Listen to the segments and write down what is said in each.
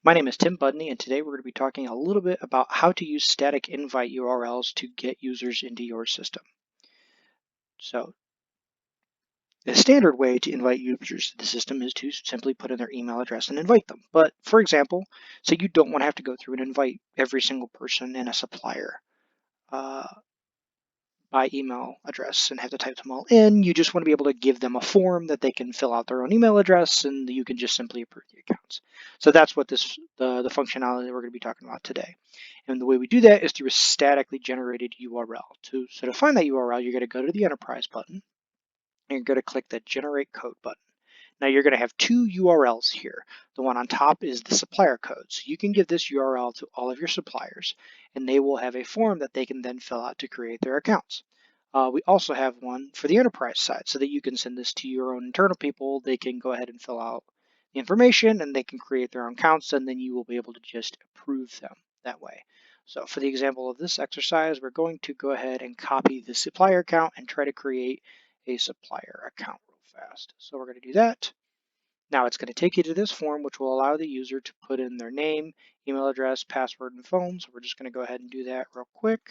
My name is Tim Budney, and today we're going to be talking a little bit about how to use static invite URLs to get users into your system. So the standard way to invite users to the system is to simply put in their email address and invite them. But for example, say you don't want to have to go through and invite every single person in a supplier uh, by email address and have to type them all in. You just want to be able to give them a form that they can fill out their own email address, and you can just simply approve the accounts. So that's what the functionality that we're going to be talking about today. And the way we do that is through a statically generated URL. So to find that URL, you're going to go to the Enterprise button, and you're going to click the Generate Code button. Now you're going to have two URLs here. The one on top is the supplier code. So you can give this URL to all of your suppliers, and they will have a form that they can then fill out to create their accounts. We also have one for the enterprise side so that you can send this to your own internal people. They can go ahead and fill out the information and they can create their own accounts, and then you will be able to just approve them that way. So for the example of this exercise, we're going to go ahead and copy the supplier account and try to create a supplier account real fast. So we're going to do that. Now it's going to take you to this form, which will allow the user to put in their name, email address, password, and phone. So we're just going to go ahead and do that real quick.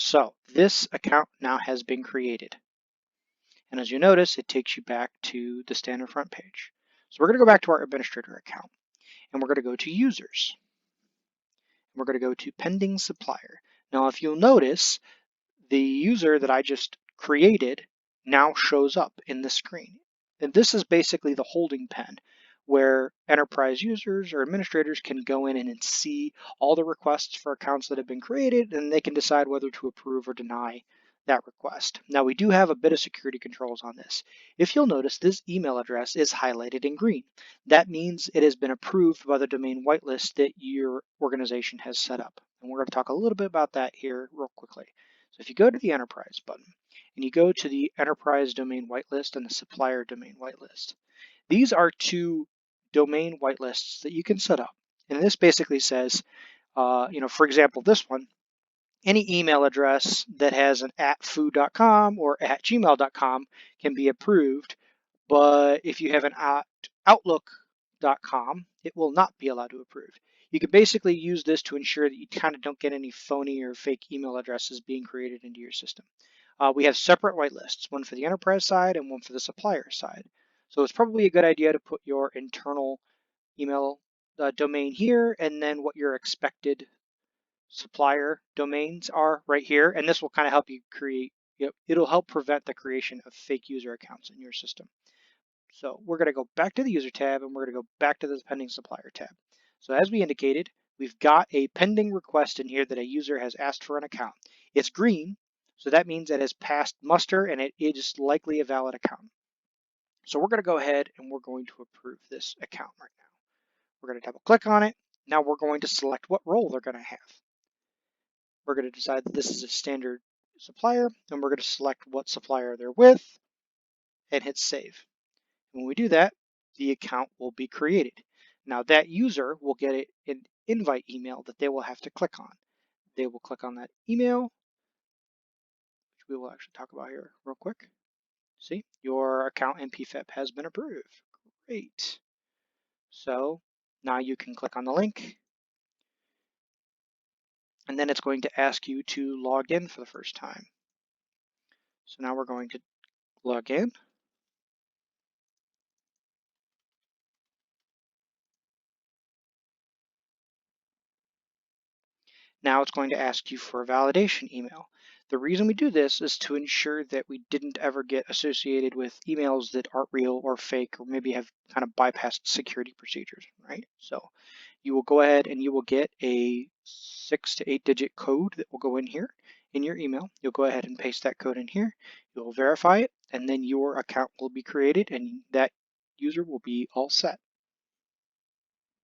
So this account now has been created. And as you notice, it takes you back to the standard front page. So we're going to go back to our administrator account, and we're going to go to users. We're going to go to pending supplier. Now, if you'll notice, the user that I just created now shows up in the screen. And this is basically the holding pen where enterprise users or administrators can go in and see all the requests for accounts that have been created, and they can decide whether to approve or deny that request. Now we do have a bit of security controls on this. If you'll notice, this email address is highlighted in green. That means it has been approved by the domain whitelist that your organization has set up. And we're going to talk a little bit about that here real quickly. So if you go to the Enterprise button and you go to the Enterprise Domain Whitelist and the Supplier Domain Whitelist, these are two domain whitelists that you can set up. And this basically says, for example, this one, any email address that has an @foo.com or @gmail.com can be approved, but if you have an @outlook.com, it will not be allowed to approve. You can basically use this to ensure that you kind of don't get any phony or fake email addresses being created into your system. We have separate whitelists, one for the enterprise side and one for the supplier side. So it's probably a good idea to put your internal email domain here and then what your expected supplier domains are right here. And this will kind of help you create, it'll help prevent the creation of fake user accounts in your system. So we're going to go back to the user tab and we're going to go back to the pending supplier tab. So as we indicated, we've got a pending request in here that a user has asked for an account. It's green, so that means it has passed muster and it is likely a valid account. So we're going to go ahead and we're going to approve this account right now. We're going to double click on it. Now we're going to select what role they're going to have. We're going to decide that this is a standard supplier, and we're going to select what supplier they're with and hit save. When we do that, the account will be created. Now that user will get an invite email that they will have to click on. They will click on that email, which we will actually talk about here real quick. See, your account in PFEP has been approved. Great. So now you can click on the link, and then it's going to ask you to log in for the first time. So now we're going to log in. Now it's going to ask you for a validation email. The reason we do this is to ensure that we didn't ever get associated with emails that aren't real or fake or maybe have kind of bypassed security procedures, right? So you will go ahead and you will get a 6 to 8 digit code that will go in here in your email. You'll go ahead and paste that code in here. You'll verify it, and then your account will be created and that user will be all set.